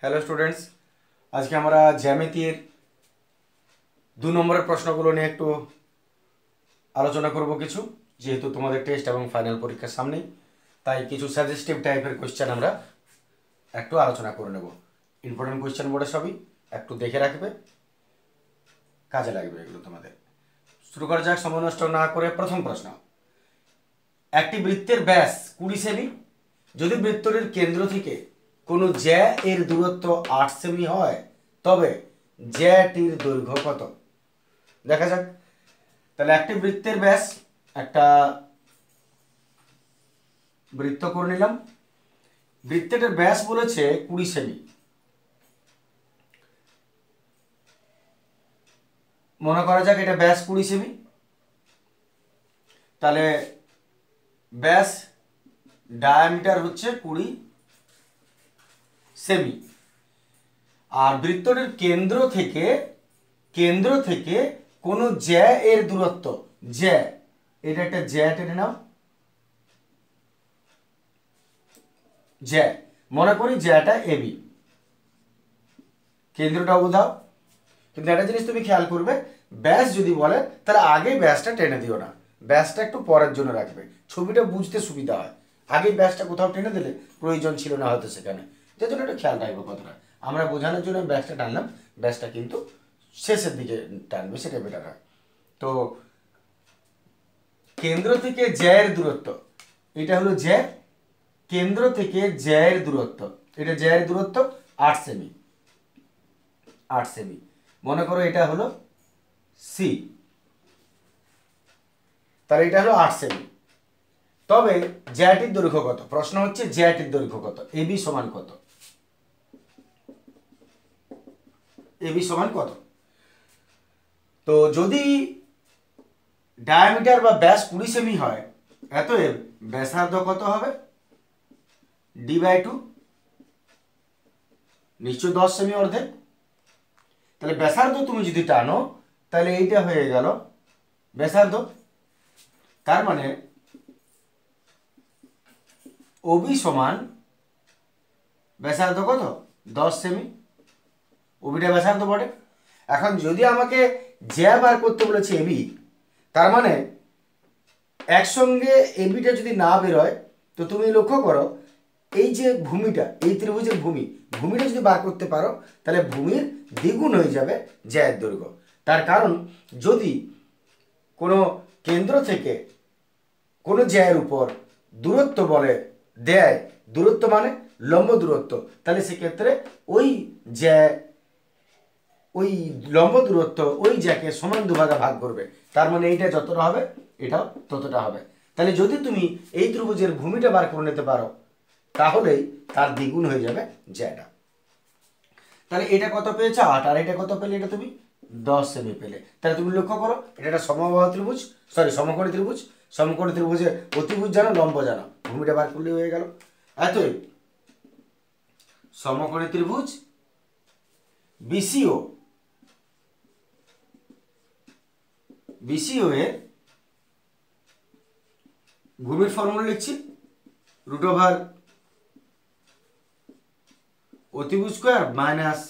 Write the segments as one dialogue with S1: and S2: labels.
S1: Hello students, আজকে আমরা জ্যামিতির 2 নম্বরের প্রশ্নগুলো নিয়ে একটু আলোচনা করব কিছু, যেহেতু তোমাদের টেস্ট এবং ফাইনাল পরীক্ষার সামনেই, তাই কিছু সাজেস্টিভ টাইপের কোয়েশ্চেন আমরা একটু আলোচনা করে নেব। ইম্পর্টেন্ট কোয়েশ্চেন বোর্ডে সবই একটু দেখে রাখবে, কাজে লাগবে এগুলো তোমাদের। শুরু করা যাক সময় নষ্ট না করে। প্রথম প্রশ্ন, একটি বৃত্তের ব্যাস 20 সেমি যদি বৃত্তটির কেন্দ্র থেকে কোনো জ্যা এর দূরত্ব 8 সেমি হয়, তবে জ্যাটির দৈর্ঘ্য কত? দেখা যাক। তাহলে একটি বৃত্তের ব্যাস, একটা বৃত্ত করে নিলাম, বৃত্তটার ব্যাস বলেছে 20 সেমি। মনে করা যাক এটা ব্যাস 20 সেমি, তাহলে ব্যাস ডায়ামিটার হচ্ছে 20 সেমি। আর বৃত্তটির কেন্দ্র থেকে কোনো জ্যা এর দূরত্ব, জ্যা, এটা একটা জ্যা টেনে নাও, জ্যা, মনে করি জ্যাটা এবি, কেন্দ্রটা বোঝাও। কিন্তু একটা জিনিস তুমি খেয়াল করবে, ব্যাস যদি বলে তাহলে আগে ব্যাসটা টেনে দিও না, ব্যাসটা একটু পরের জন্য রাখবে, ছবিটা বুঝতে সুবিধা হয়। আগে ব্যাসটা কোথাও টেনে দিলে প্রয়োজন ছিল না হয়তো সেখানে, যার জন্য একটু খেয়াল রাখবো কথাটা। আমরা বোঝানোর জন্য ব্যাসটা টানলাম, ব্যাসটা কিন্তু শেষের দিকে টানবে, সেটা বেটার হয়। তো কেন্দ্র থেকে জ্যায়ের দূরত্ব, এটা হলো জ্যা, কেন্দ্র থেকে জ্যায়ের দূরত্ব, এটা জ্যায়ের দূরত্ব 8 সেমি, 8 সেমি। মনে করো এটা হলো সি, তাহলে এটা হলো 8 সেমি। তবে জ্যাটির দৈর্ঘ্য কত? প্রশ্ন হচ্ছে জ্যাটির দৈর্ঘ্য কত, এবি সমান কত, এবি সমান কত? তো যদি ডায়ামিটার বা ব্যাস 20 সেমি হয়, অতএব ব্যাসার্ধ কত হবে? d/2, নিশ্চয় 10 সেমি অর্ধেক। তাহলে ব্যাসার্ধ তুমি যদি টানো, তাহলে এইটা হয়ে গেল ব্যাসার্ধ। তার মানে ওবি সমান ব্যাসার্ধ কত? 10 সেমি। ওবিটা ব্যাসার্ধ বটে। এখন যদি আমাকে জ্যা বার করতে বলেছে এবি, তার মানে একসঙ্গে এবিটা যদি না বেরোয়, তো তুমি লক্ষ্য করো এই যে ভূমিটা, এই ত্রিভুজের ভূমিটা যদি বার করতে পারো, তাহলে ভূমির দ্বিগুণ হয়ে যাবে জ্যায়ের দৈর্ঘ্য। তার কারণ যদি কোনো কেন্দ্র থেকে কোনো জ্যায়ের উপর দূরত্ব বলে দেয়, দূরত্ব মানে লম্ব দূরত্ব, তাহলে সেক্ষেত্রে ওই জ্যা, ওই লম্ব দূরত্ব ওই জ্যাকে সমান দুভাগে ভাগ করবে। তার মানে এইটা যতটা হবে এটাও ততটা হবে। তাহলে যদি তুমি এই ত্রিভুজের ভূমিটা বার করে নিতে পারো, তাহলেই তার দ্বিগুণ হয়ে যাবে জ্যাটা। তাহলে এটা কত পেয়েছো? 8, আর এটা কত পেলে? এটা তুমি 10 সেমি পেলে। তাহলে তুমি লক্ষ্য করো, এটা একটা সমবাহু ত্রিভুজ, সরি সমকোণী ত্রিভুজ। সমকোণী ত্রিভুজে অতিভুজ জানো, লম্ব জানো, ভূমিটা বার করলে হয়ে গেল। অতএব সমকোণী ত্রিভুজ বিসিও এর ভূমির ফর্মুলা লিখছি, √, অতিভুজ স্কোয়ার মাইনাস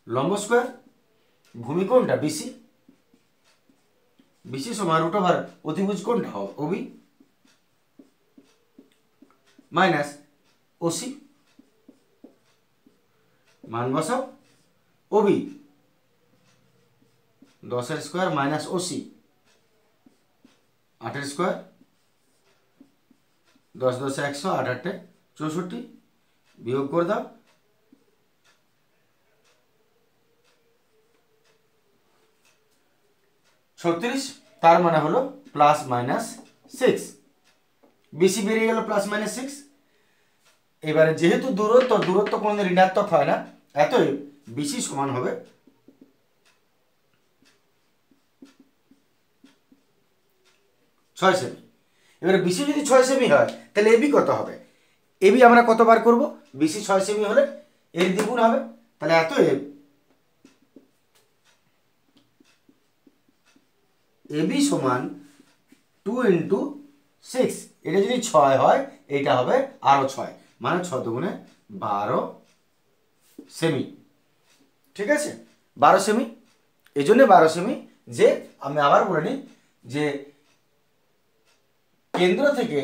S1: লম্ব স্কোয়ার। ভূমি কোনটা? বিসি। বিসি সমান √, অতিভুজ কোনটা? OB minus OC. মান বসাও, OB 10 square minus OC 8 square, 10 10 100, 8 8 64, বিয়োগ করে দাও, 36। তার মানে হলো +-6, বিসি বেরিয়ে গেল +-6। এবারে যেহেতু দূরত্ব কোনোদিন ঋণাত্মক হয় না, এতই বিসি সমান হবে 6 সেমি। এবারে বিসি যদি 6 সেমি হয়, তাহলে এবি কত হবে? এবি আমরা কতবার করব? বিসি 6 সেমি হলে এর দ্বিগুণ হবে। তাহলে অতএব এবি সমান 2 × 6, এটা যদি 6 হয়, এটা হবে আরো 6, মানে 6 × 12 সেমি। ঠিক আছে, 12 সেমি। এই জন্য 12 সেমি, যে আমি আবার বলে নিই যে কেন্দ্র থেকে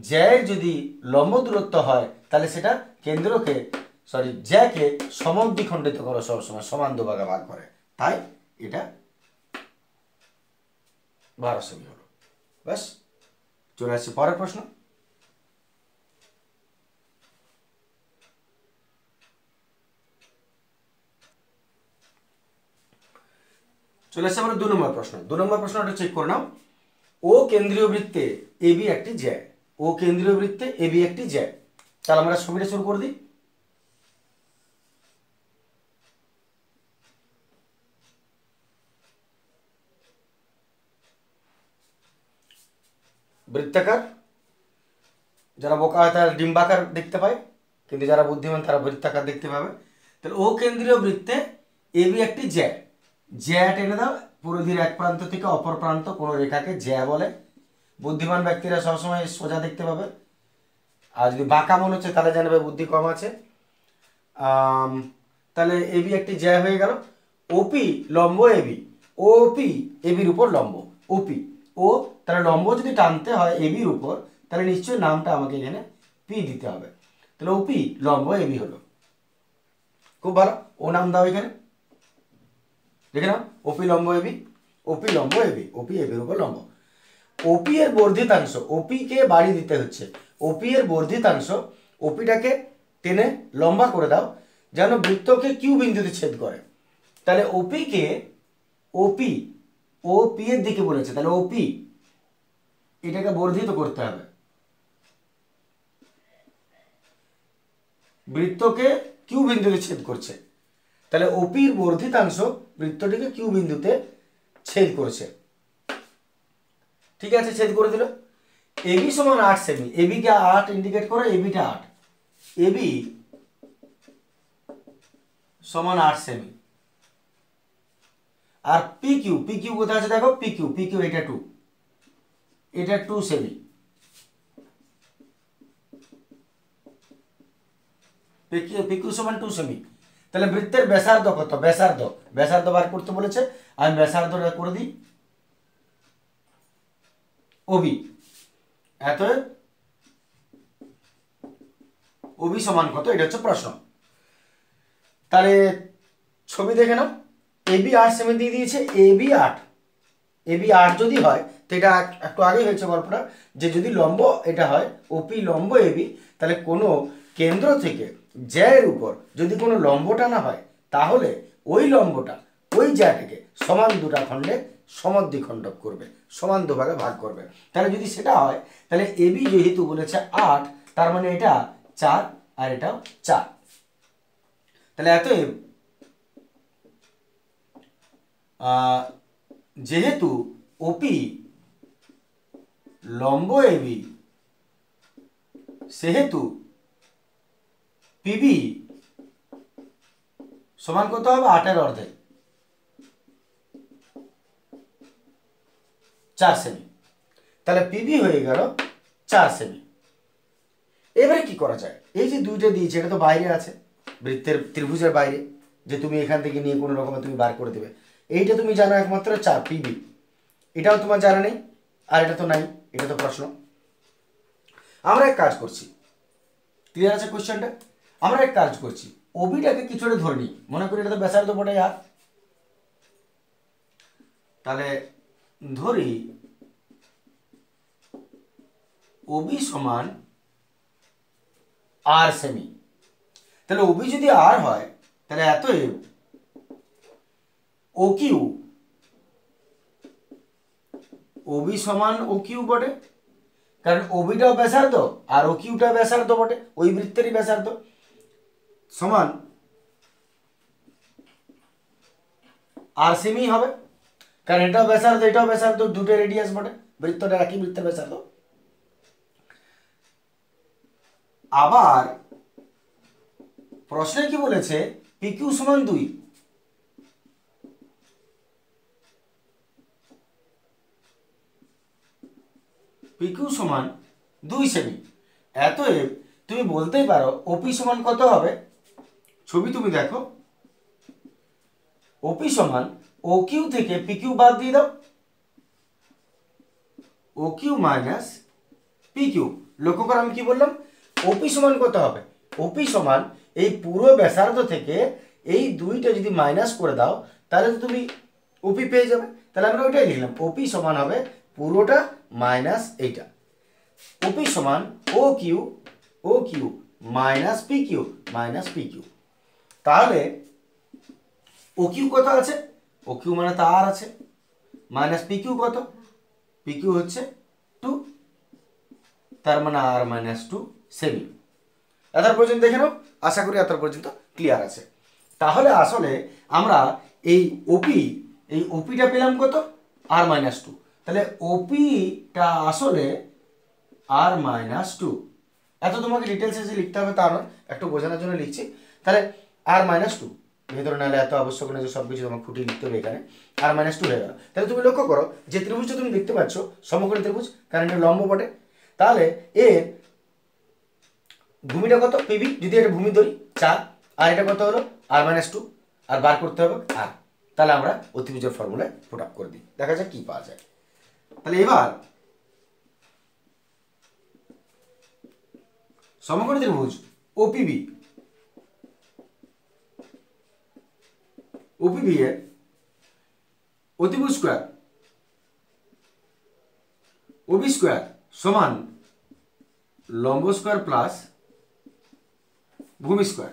S1: জ্যায়ের যদি লম্ব দূরত্ব হয় তাহলে সেটা কেন্দ্রকে জ্যাকে সমদ্বিখণ্ডিত করো, সবসময় সমান দুভাগে ভাগ করে, তাই এটা 12 সেমি হলো। ব্যাস, চলে আসছি পরের প্রশ্ন। চলে আসছে আমরা 2 নম্বর প্রশ্ন। 2 নম্বর প্রশ্নটা চেক করে নাও। ও কেন্দ্রীয় বৃত্তে এবি একটি জ্যা, ও কেন্দ্রীয় বৃত্তে এবি একটি জ্যা। তাহলে আমরা ছবিটা শুরু করে দিই। বৃত্তাকার, যারা বোকা হয় তারা ডিম্বাকার দেখতে পায়, কিন্তু যারা বুদ্ধিমান তারা বৃত্তাকার দেখতে পাবে। তাহলে ও কেন্দ্রীয় বৃত্তে এবি একটি জ্যা, জ্যা টেনে দাও পরিধির এক প্রান্ত থেকে অপর প্রান্ত কোনো রেখাকে জ্যা বলে। বুদ্ধিমান ব্যক্তিরা সবসময় সোজা দেখতে পাবে, আর যদি বাঁকা মনে হচ্ছে তাহলে জানবে বুদ্ধি কম আছে। তাহলে এবি একটি জ্যা হয়ে গেল। ওপি লম্ব এবি, ওপি এবির উপর লম্ব, ওপি ও, তাহলে লম্ব যদি টানতে হয় এবির উপর তাহলে নিশ্চয়ই নামটা আমাকে এখানে পি দিতে হবে। তাহলে ওপি লম্ব এবি হলো। খুব ভালো, ও নাম দাও এখানে, দেখে নাও ওপি লম্ব এবি, ওপি লম্ব এবি, ওপি এবির উপর লম্ব। ওপি এর বর্ধিতাংশ, ওপি কে বাড়ি দিতে হচ্ছে, ওপি এর বর্ধিতাংশ, ওপিটাকে টেনে লম্বা করে দাও যেন বৃত্তকে কিউ বিন্দুতে ছেদ করে। তাহলে ওপি কে, ওপি, ওপি এর দিকে বলেছে, তাহলে ওপি এটাকে বর্ধিত করতে হবে, বৃত্তকে কিউ বিন্দুতে ছেদ করছে। তাহলে ওপির বর্ধিতাংশ বৃত্তটিকে কিউ বিন্দুতে ছেদ করেছে। ঠিক আছে, ছেদ করে দিল। এবি সমান 8 সেমি, এবি কে 8 ইন্ডিকেট করো, এবিটা 8, এবি সমান 8 সেমি। আর পি কিউ, পি কিউ কোথায় আছে দেখো, পি কিউ, পি কিউ এটা 2, এটা 2 সেমি। পি কিউ সমান 2 সেমি। তাহলে বৃত্তের ব্যাসার্ধ কত, ব্যাসার্ধ, ব্যাসার্ধ বার করতে বলেছে, আমি ব্যাসার্ধটা করে দিই ওবি। অতএব ওবি সমান কত, এটা হচ্ছে প্রশ্ন। তাহলে ছবি দেখে নাও, এবি 8 সেমি দিয়ে দিয়েছে, এবি 8, এবি 8 যদি হয় তো এটা একটু আগেই হয়েছে গল্পটা, যে যদি লম্ব এটা হয় ওপি লম্ব এবি, তাহলে কোনো কেন্দ্র থেকে জ্যায়ের উপর যদি কোনো লম্ব টানা হয় তাহলে ওই লম্বটা ওই জ্যাটাকে সমান দুটা খণ্ডে সমদ্বিখণ্ডক করবে, সমান দুভাগে ভাগ করবে। তাহলে যদি সেটা হয় তাহলে এবি যেহেতু বলেছে 8, তার মানে এটা 4 আর এটাও 4। তাহলে এতএব যেহেতু ওপি লম্ব এবি সেহেতু পিবি সমান কত হবে, 8 এর অর্ধেক, 4 সেমি। তাহলে পিবি হয়ে গেল 4 সেমি। এবারে কি করা যায়, এই যে দুইটা দিয়েছে এটা তো বাইরে আছে, বৃত্তের ত্রিভুজের বাইরে, যে তুমি এখান থেকে নিয়ে কোনো রকমে তুমি বার করে দেবে। এইটা তুমি জানো একমাত্র 4 পিবি, এটাও তোমার জানা নেই, আর এটা তো নাই, এটা তো প্রশ্ন। আমরা এক কাজ করছি, ক্লিয়ার আছে কোশ্চেনটা? আমরা এক কাজ করছি, ওবিটাকে কিছুটা ধরে নিই, মনে করি এটা তো ব্যাসার্ধ বটে আর, তাহলে ধরি ওবি সমান আর সেমি। তাহলে ওবি যদি আর হয় তাহলে এতএব ও কিউ, ওবি সমান ও কিউ বটে, কারণ ওবিটাও ব্যাসার্ধ আর ও কিউটা ব্যাসার্ধ বটে, ওই বৃত্তেরই ব্যাসার্ধ, সমান আর সেমি হবে, কারণ এটাও ব্যাসার্ধ এটাও ব্যাসার্ধ, দুটো রেডিয়াস বটে, বৃত্তটা একই বৃত্তের ব্যাসার্ধ। আবার প্রশ্নে কি বলেছে, পিকিউ সমান 2, পিকিউ সমান 2 সেমি। এতএব তুমি বলতেই পারো ওপি সমান কত হবে, ছবি তুমি দেখো, ওপি সমান ও কিউ থেকে পি কিউ বাদ দিয়ে দাও, O Q minus P Q. লক্ষ্য করো আমি কি বললাম, ওপি সমান কত হবে, ওপি সমান এই পুরো ব্যাসার্ধ থেকে এই দুইটা যদি মাইনাস করে দাও তাহলে তো তুমি ওপি পেয়ে যাবে। তাহলে আমরা ওইটাই লিখলাম, ওপি সমান হবে পুরোটা মাইনাস এইটা, ওপি সমান O Q minus P Q. তাহলে ও কিউ কত আছে, ও কিউ মানে তার আছে, মাইনাস পি কিউ কত, পি কিউ হচ্ছে 2, তার মানে আর মাইনাস 2 সেমি। এত পর্যন্ত দেখে নাও, আশা করি এত পর্যন্ত ক্লিয়ার আছে। তাহলে আসলে আমরা এই ওপিটা পেলাম কত, আর মাইনাস 2। তাহলে ওপিটা আসলে আর মাইনাস 2। এত তোমাকে ডিটেলসে যে লিখতে হবে তা নয়, একটু বোঝানোর জন্য লিখছি। তাহলে আর মাইনাস 2 ভেতরে নাহলে এত আবশ্যক নেই যে সব কিছু তোমাকে খুঁটিয়ে লিখতে হবে, এখানে আর মাইনাস 2 হয়ে গেল। তাহলে তুমি লক্ষ্য করো যে ত্রিভুজটা তুমি দেখতে পাচ্ছ সমকোণী ত্রিভুজ, কারণ এটা লম্ব বটে। তাহলে এর ভূমিটা কত পিবি, যদি এটা ভূমি ধরি 4, আর এটা কত হলো আর মাইনাস 2, আর বার করতে হবে আর। তাহলে আমরা অতিভুজের ফর্মুলায় পুট আপ করে দিই, দেখা যাক কি পাওয়া যায়। তাহলে এবার সমকোণী ত্রিভুজ ওপিবি এর অতিভুজ স্কয়ার ওবি স্কয়ার সমান লম্ব স্কয়ার প্লাস ভূমি স্কয়ার।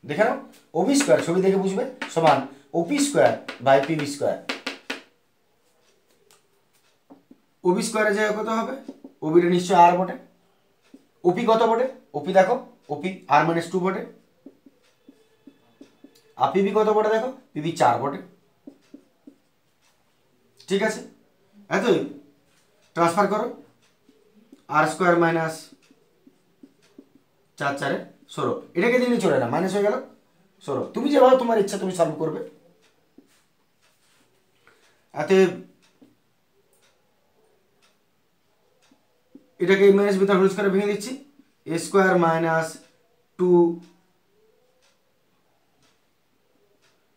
S1: দেখে নাও, ওবি স্কয়ার ছবি দেখে বুঝবে সমান OP square by PB square. OB স্কয়ারের জায়গায় কত হবে, ওবিটা নিশ্চয় আর বটে, ওপি কত বটে, ওপি দেখো ওপি আর মাইনাস 2 বটে, আর পিবি কত বটে দেখো, পিবি 4 বটে। ঠিক আছে, এতই ট্রান্সফার করো, আর স্কোয়ার মাইনাস 4 4 16, এটাকে দিয়ে চলে না মাইনাস হয়ে গেল 16। তুমি যেভাবে তোমার ইচ্ছা তুমি সলভ করবে। এতে এটাকে মাইনাস ভিতরে হোল স্কয়ারে ভেঙে দিচ্ছি, এ স্কোয়ার মাইনাস 2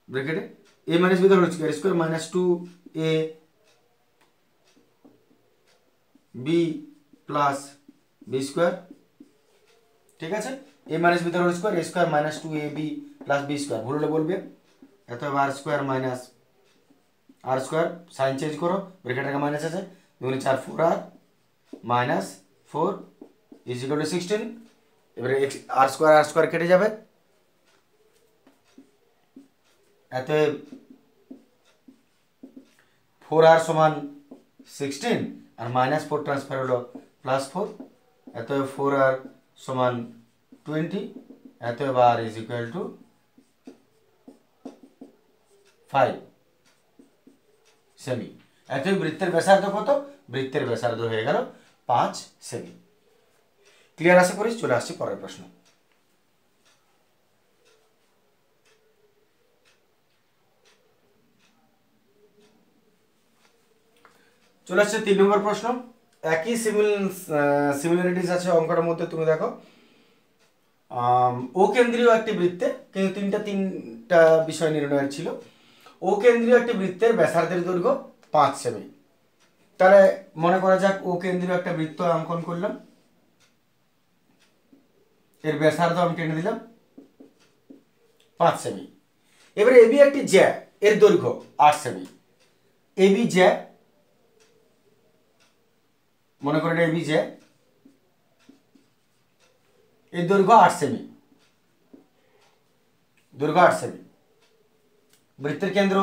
S1: ব্র্যাকেটে এ মাইনাস ভিতরে whole square minus 2 A B plus B square. ঠিক আছে, এ মাইনাস ভিতরে whole square, A square minus 2 A B plus B square, ভুল হলে বলবে। এত আর স্কোয়ার মাইনাস আর স্কোয়ার, সাইন চেঞ্জ করো, ব্র্যাকেটের মাইনাস আছে, 2 4 4 আর মাইনাস 4 ইজ ইকুয়াল টু 16। এবারে আর স্কোয়ার কেটে যাবে, এত 4r সমান 16 আর মাইনাস 4 ট্রান্সফার হলো প্লাস 4, এত 4r সমান 20, এত r is equal to 5 semi. এতই বৃত্তের ব্যাসার্ধ কত, বৃত্তের ব্যাসার্ধ হয়ে গেল 5 সেমি। ক্লিয়ার আশা করি। চলে আসছি পরের প্রশ্ন। চলে আসছে 3 নম্বর প্রশ্ন। একই সিমিলারিটিস আছে অঙ্কটার মধ্যে। তুমি দেখো ও কেন্দ্রীয় একটি বৃত্তে, কিন্তু তিনটা বিষয় নির্ণয়ের ছিল। ও কেন্দ্রীয় একটি বৃত্তের ব্যাসার্ধের দৈর্ঘ্য 5 সেমি। তাহলে মনে করা যাক ও কেন্দ্রীয় একটা বৃত্ত অঙ্কন করলাম, এর ব্যাসার্ধ আমি টেনে দিলাম 5 সেমি। এবারে এবি একটি জ্যা, এর দৈর্ঘ্য 8 সেমি। এবি জ্যা, মনে করে এটা এবি জ্যা, এর দৈর্ঘ্য 8 সেমি, দৈর্ঘ্য 8 সেমি। বৃত্তের কেন্দ্র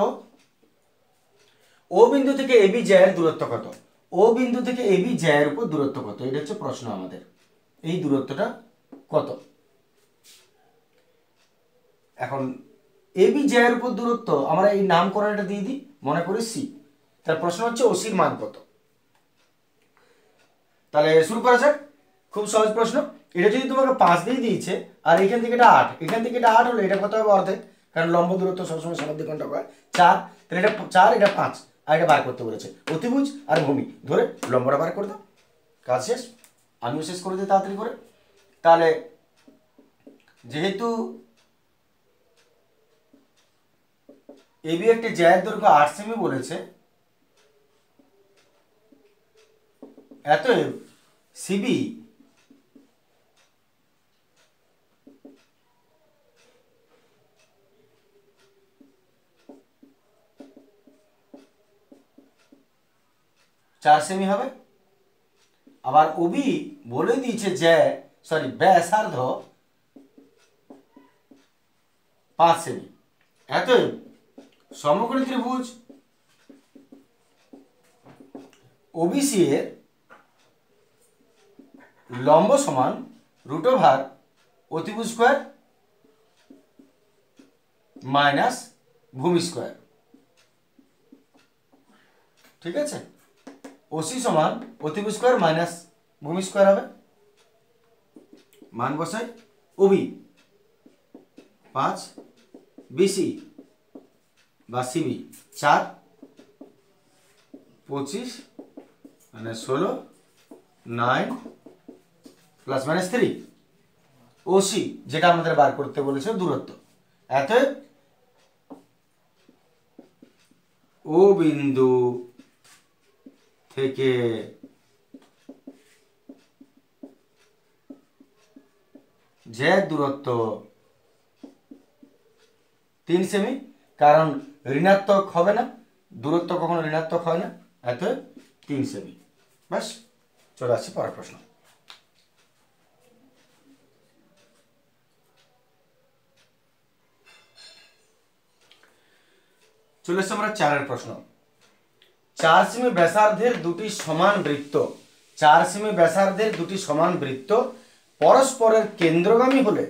S1: ও বিন্দু থেকে এবি জ্যা এর দূরত্ব কত, ও বিন্দু থেকে এবি জ্যা এর উপর দূরত্ব কত, এটা হচ্ছে প্রশ্ন আমাদের। এই দূরত্বটা কত? এখন এবি জ্যা এর উপর দূরত্ব আমরা এই নামকরণটা দিয়ে দিই, মনে করি সি। তার প্রশ্ন হচ্ছে ওসির মান কত। তাহলে শুরু করা যাক, খুব সহজ প্রশ্ন। এটা যদি তোমাকে 5 দিয়ে দিয়েছে আর এখান থেকে এটা 8, এখান থেকে এটা 8 হলে এটা কত হবে অর্ধেক, কারণ লম্ব দূরত্ব সবসময় সমান্তরাল কোণটা হয় 4। তাহলে এটা 4, এটা 5, আর এটা বার করতে বলেছে অতিভুজ আর ভূমি ধরে লম্বটা বার করে দাও, কাজ শেষ। আমিও শেষ করে দিই তাড়াতাড়ি করে। তাহলে যেহেতু এবি একটি জ্যায়ের দৈর্ঘ্য 8 সেমি বলেছে, অতএব সিবি চার সেমি হবে। আবার ওবি বলে দিয়েছে যে ব্যাসার্ধ 5 সেমি। অতএব সমকোণী ত্রিভুজ ওবিসি এর লম্ব সমান √ অতিভুজ স্কয়ার মাইনাস ভূমি স্কয়ার। ঠিক আছে, ওসি সমান অতিভুজ স্কয়ার মাইনাস ভূমি স্কয়ার হবে। মান বসাই, ওবি 5, বিসি বা সিবি 4, 25 মানে 16, 9 প্লাস মাইনাস 3, ওসি যেটা আমাদের বার করতে বলেছে দূরত্ব। অতএব ও বিন্দু থেকে যে দূরত্ব 3 সেমি, কারণ ঋণাত্মক হবে না, দূরত্ব কখনো ঋণাত্মক হয় না, অতএব 3 সেমি। বাস, চলে আসছি পরের প্রশ্ন। চলে এসছি আমরা 4 প্রশ্ন। 4 সেমি ব্যাসার্ধের দুটি সমান বৃত্ত, 4 সেমি ব্যাসার্ধের দুটি সমান বৃত্ত পরস্পরের কেন্দ্রগামী হলে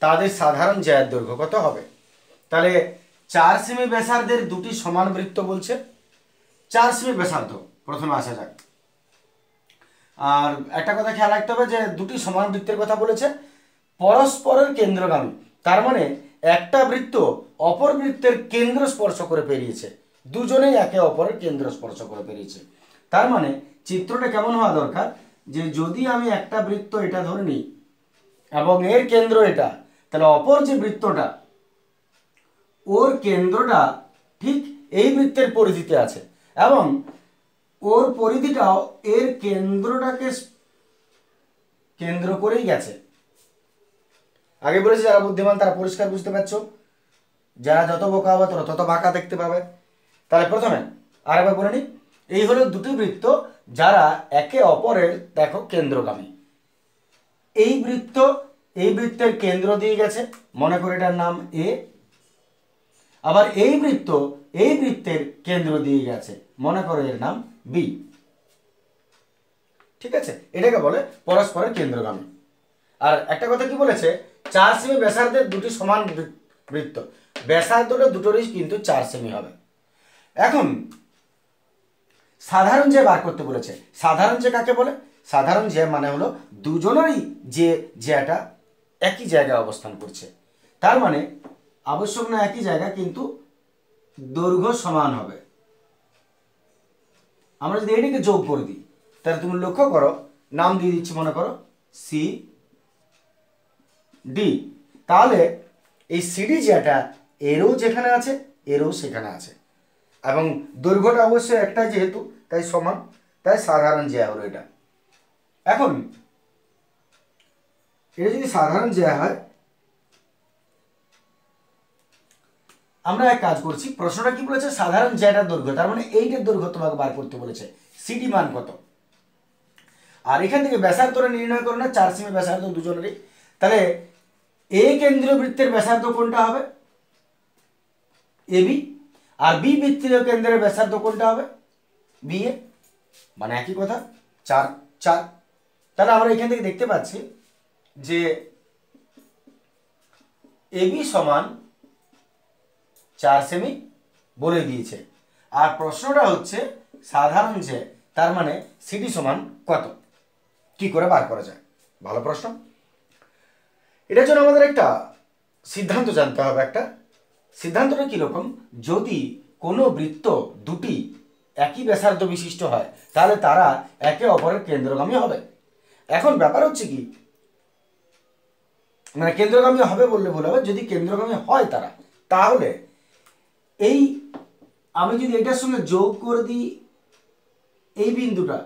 S1: তাদের সাধারণ জ্যায়ের দৈর্ঘ্য কত হবে? তাহলে 4 সেমি ব্যাসার্ধের দুটি সমান বৃত্ত বলছে, 4 সেমি ব্যাসার্ধ প্রথমে আসা যাক। আর একটা কথা খেয়াল রাখতে হবে যে দুটি সমান বৃত্তের কথা বলেছে, পরস্পরের কেন্দ্রগামী, তার মানে একটা বৃত্ত অপর বৃত্তের কেন্দ্র স্পর্শ করে পেরিয়েছে, দুজনেই একে অপরের কেন্দ্র স্পর্শ করে পেরিয়েছে। তার মানে চিত্রটা কেমন হওয়া দরকার, যে যদি আমি একটা বৃত্ত এটা ধরে নিই এবং এর কেন্দ্র এটা, তাহলে অপর যে বৃত্তটা ওর কেন্দ্রটা ঠিক এই বৃত্তের পরিধিতে আছে এবং ওর পরিধিটাও এর কেন্দ্রটাকে কেন্দ্র করেই গেছে। আগে বলেছি যারা বুদ্ধিমান তারা পরিষ্কার বুঝতে পারছো, যারা যত বোকা হবে তোরা তত বাঁকা দেখতে পাবে। তাহলে প্রথমে আরেকবার বলে নিই, এই হলো দুটি বৃত্ত যারা একে অপরের দেখো কেন্দ্রগামী। এই বৃত্ত এই বৃত্তের কেন্দ্র দিয়ে গেছে, মনে করে এটার নাম এ। আবার এই বৃত্ত এই বৃত্তের কেন্দ্র দিয়ে গেছে, মনে করো এর নাম বি। ঠিক আছে, এটাকে বলে পরস্পরের কেন্দ্রগামী। আর একটা কথা কি বলেছে, 4 সেমি ব্যাসার্ধের দুটি সমান বৃত্ত, ব্যাসার্ধটা দুটোরই কিন্তু 4 সেমি হবে। এখন সাধারণ জ্যা বার করতে বলেছে। সাধারণ জ্যা কাকে বলে? সাধারণ জ্যা মানে হলো দুজনেরই যে জ্যাটা একই জায়গায় অবস্থান করছে, তার মানে আবশ্যক না একই জায়গা, কিন্তু দৈর্ঘ্য সমান হবে। আমরা যদি এটাকে যোগ করে দিই, তাহলে তুমি লক্ষ্য করো, নাম দিয়ে দিচ্ছি, মনে করো সি ডি। তাহলে এই সিডি জ্যাটা এরও যেখানে আছে এরও সেখানে আছে এবং দৈর্ঘ্যটা অবশ্যই একটাই যেহেতু, তাই সমান, তাই সাধারণ জ্যা হলো এটা। এখন এটা যদি সাধারণ জ্যা হয়, আমরা এক কাজ করছি, প্রশ্নটা কি বলেছে, সাধারণ জ্যাটার দৈর্ঘ্য, তার মানে এইটার দৈর্ঘ্য তোমাকে বার করতে বলেছে, সিডি মান কত। আর এখান থেকে ব্যাসার্ধটা নির্ণয় করো না, 4 সেমি ব্যাসার্ধ দুজনেরই। তাহলে এ কেন্দ্রীয় বৃত্তের ব্যাসার্ধ কোনটা হবে? এবি। আর বি বৃত্তীয় কেন্দ্রের ব্যাসার্ধ কোনটা হবে? B A. মানে একই কথা, 4 4। তাহলে আমরা এখান থেকে দেখতে পাচ্ছি যে এবি সমান 4 সেমি বলে দিয়েছে। আর প্রশ্নটা হচ্ছে সাধারণ জ্যা, তার মানে সিডি সমান কত, কি করে বার করা যায়? ভালো প্রশ্ন। এটার জন্য আমাদের একটা সিদ্ধান্ত জানতে হবে। একটা সিদ্ধান্তটা কিরকম, যদি কোনো বৃত্ত দুটি একই ব্যাসার্ধ বিশিষ্ট হয় তাহলে তারা একে অপরের কেন্দ্রগামী হবে। এখন ব্যাপার হচ্ছে কি, মানে কেন্দ্রগামী হবে বললে ভুল হবে, যদি কেন্দ্রগামী হয় তারা, তাহলে এই আমি যদি এটার সঙ্গে যোগ করে দিই এই বিন্দুটা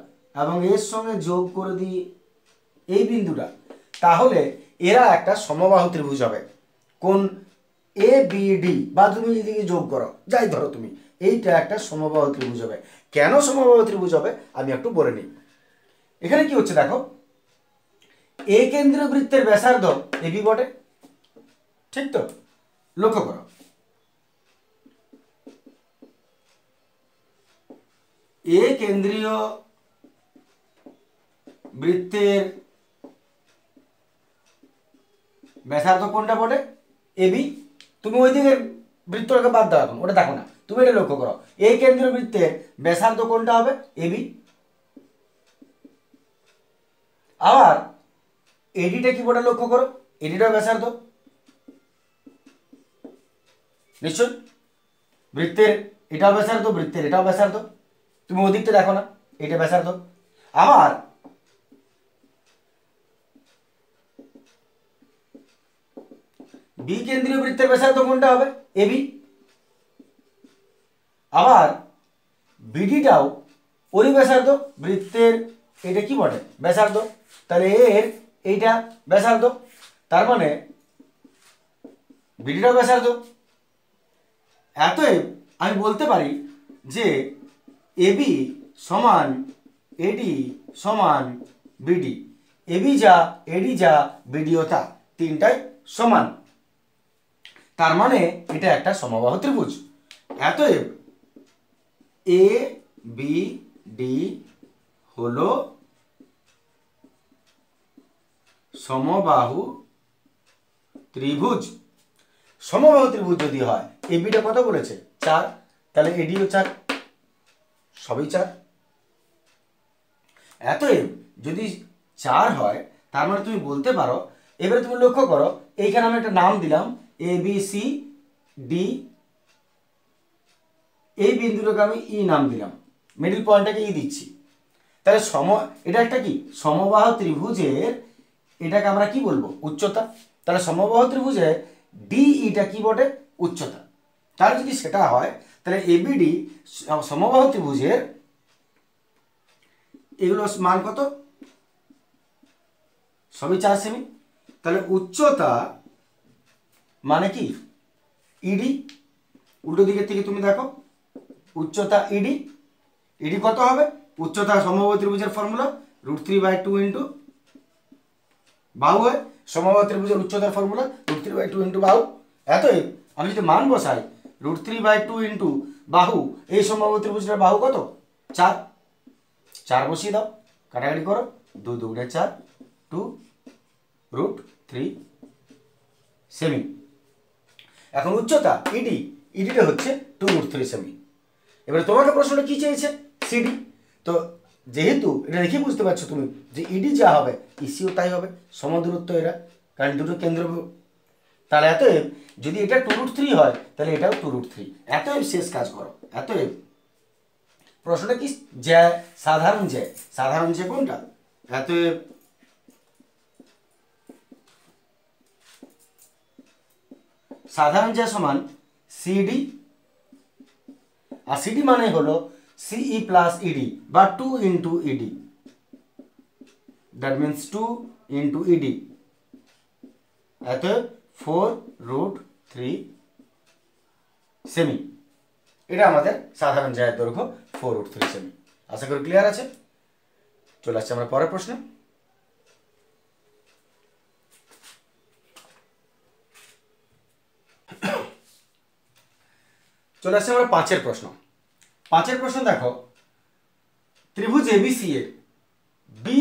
S1: এবং এর সঙ্গে যোগ করে দিই এই বিন্দুটা, তাহলে এরা একটা সমবাহু ত্রিভুজ হবে। কোন এ বি ডি, বা তুমি এদিকে যোগ করো, যাই ধরো তুমি, এইটা একটা সমবাহু ত্রিভুজ হবে। কেন সমবাহু ত্রিভুজ হবে আমি একটু বলে নিই। এখানে কি হচ্ছে দেখো, এ কেন্দ্রীয় বৃত্তের ব্যাসার্ধ এবি বটে, ঠিক তো? লক্ষ্য করো, এ কেন্দ্রীয় বৃত্তের ব্যাসার্ধ কোনটা বটে? এবি। তুমি ওই দিকের বৃত্তটাকে বাদ দাও, এখন ওটা দেখো না, তুমি এটা লক্ষ্য করো, এই কেন্দ্রীয় বৃত্তের ব্যাসার্ধ কোনটা হবে? এবি। আবার এডিটা কি বটে লক্ষ্য করো, এডিটাও ব্যাসার্ধ নিশ্চয়, বৃত্তের এটাও ব্যাসার্ধ, বৃত্তের এটাও ব্যাসার্ধ, তুমি ওদিকটা দেখো না, এটা ব্যাসার্ধ। আবার বি কেন্দ্রীয় বৃত্তের ব্যাসার্ধ কোনটা হবে? এবি। আবার বিডিটাও ওরই ব্যাসার্ধ, বৃত্তের এটা কি বটে? ব্যাসার্ধ। তাহলে এর এইটা ব্যাসার্ধ, তার মানে বিডিটাও ব্যাসার্ধ। এতএব আমি বলতে পারি যে এবি সমান এডি সমান বিডি, এবি যা এডি যা বিডিও তা, তিনটাই সমান। তার মানে এটা একটা সমবাহু ত্রিভুজ। এতএব এ বি ডি হলো সমবাহু ত্রিভুজ। সমবাহু ত্রিভুজ যদি হয়, এবিটা কত বলেছে? 4, তাহলে এডিও 4, সবই 4। এতএব যদি 4 হয়, তার মানে তুমি বলতে পারো, এবারে তুমি লক্ষ্য করো, এইখানে আমি একটা নাম দিলাম এ বি সি ডি, এই বিন্দুটাকে আমি ই নাম দিলাম, মিডল পয়েন্টটাকে ই দিচ্ছি। তাহলে এটা একটা কি সমবাহু ত্রিভুজের, এটাকে আমরা কি বলবো? উচ্চতা। তাহলে সমবাহু ত্রিভুজে ডি ইটা কি বটে? উচ্চতা। তাহলে যদি সেটা হয়, তাহলে এবিডি সমবাহু ত্রিভুজের এগুলো মান কত? সবই 4 সেমি। তাহলে উচ্চতা মানে কি? ইডি। উল্টো দিকের থেকে তুমি দেখো, উচ্চতা ইডি, ইডি কত হবে? উচ্চতা সমবাহু ত্রিভুজের ফর্মুলা √3/2 ইন্টু বাহু হয়, সমবাহু ত্রিভুজের উচ্চতার ফর্মুলা √3/2 ইন্টু বাহু। এতএব আমি যদি মান বসাই √3/2 ইন্টু বাহু, এই সমবাহু ত্রিভুজের বাহু কত? 4, 4 বসিয়ে দাও, কাটাকাটি করো, 2 2 4, 2√3 সেমি। এখন উচ্চতা ইডি, ইডিটা হচ্ছে 2√3 সেমি। এবারে তোমাকে প্রশ্নটা কি চেয়েছে? সিডি। তো যেহেতু এটা দেখে বুঝতে পারছো তুমি যে ইডি যা হবে ইসিও তাই হবে, সমদূরত্ব এরা, কারণ দুটো কেন্দ্র। তাহলে এতএব যদি এটা 2√3 হয়, তাহলে এটাও 2√3। এতএব শেষ কাজ করো, এতএব প্রশ্নটা কি? জ্যা, সাধারণ জ্যা, সাধারণ জ্যা কোনটা? এতএব সাধারণ জ্যা সমান সিডি, আর সিডি মানে হলো সিই প্লাস ইডি বা 2 into ED, that means 2 into ED. অতএব 4√3 সেমি। এটা আমাদের সাধারণ জ্যায়ের দৈর্ঘ্য 4√3 সেমি। আশা করি ক্লিয়ার আছে। চলে আসছে আমরা পরের প্রশ্ন। চলে আসছে আমরা 5 প্রশ্ন। 5 প্রশ্ন দেখো, ত্রিভুজ এবিসি এর বি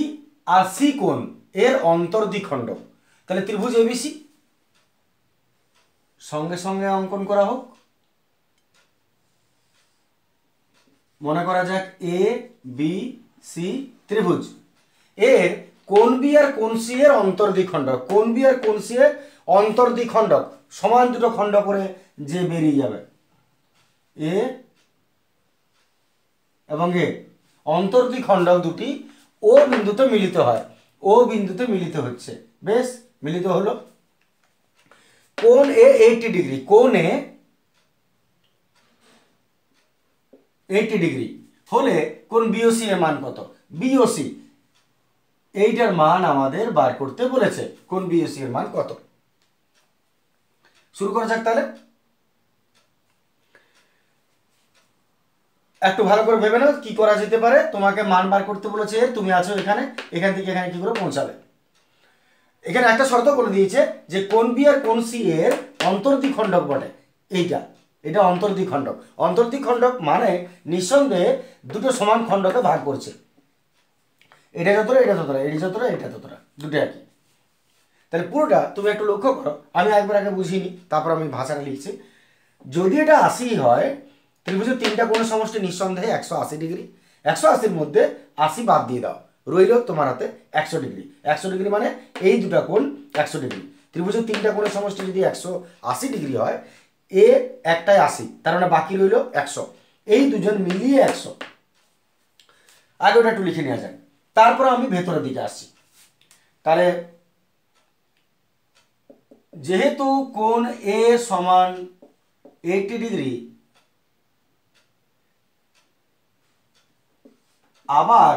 S1: আর সি কোণ এর অন্তর্দ্বিখণ্ডক। তাহলে ত্রিভুজ এবিসি সঙ্গে সঙ্গে অঙ্কন করা হোক। মনে করা যাক এ বি সি ত্রিভুজ, এর কোণ বি আর কোণ সি এর অন্তর্দ্বিখণ্ডক। কোণ বি আর কোণ সি এর অন্তর্দ্বিখণ্ডক সমান দুটো খণ্ড করে যে বেরিয়ে যাবে, এ এবং এ অন্তর্দ্বিখণ্ডক দুটি ও বিন্দুতে মিলিত হয়, ও বিন্দুতে মিলিত হচ্ছে। বেশ, মিলিত হলো। কোণ এ 80 ডিগ্রি, কোণ এ 80 ডিগ্রি হলে কোণ বিওসি এর মান কত? বিওসি এইটার মান আমাদের বার করতে বলেছে, কোণ বিওসি এর মান কত। শুরু করা যাক তাহলে। একটু ভালো করে ভেবে নাও কি করা যেতে পারে। তোমাকে মান বার করতে বলেছে, তুমি আছো এখানে, এখান থেকে এখানে কি করে পৌঁছাবে। এখানে একটা শর্ত বলে দিয়েছে যে কোণ বি আর কোণ সি এর অন্তর্দ্বিখণ্ডক বটে। এটা অন্তর্দ্বিখণ্ডক। অন্তর্দ্বিখণ্ডক মানে নিঃসন্দেহে দুটো সমান খণ্ডকে ভাগ করছে, এটা যতটা এটা ততটা, এটা যতটা এটা ততটা, দুটো একই। তাহলে পুরোটা তুমি একটু লক্ষ্য করো, আমি একবার আগে বুঝিনি, তারপর আমি ভাষাটা লিখছি। যদি এটা 80 হয়, ত্রিভুজের তিনটা কোণের সমষ্টি নিঃসন্দেহে 180 ডিগ্রি। 180-র মধ্যে 80 বাদ দিয়ে দাও, রইল তোমার হাতে 100 ডিগ্রি। 100 ডিগ্রি মানে এই দুটা কোণ 100 ডিগ্রি। ত্রিভুজের তিনটা কোণের সমষ্টি যদি 180 ডিগ্রি হয়, এ একটাই 80, তার মানে বাকি রইল 100। এই দুজন মিলিয়ে 100। আগে ওটা একটু লিখে নেওয়া যায়, তারপর আমি ভেতরের দিকে আসছি। তাহলে যেহেতু কোণ এ সমান 80 ডিগ্রি, আবার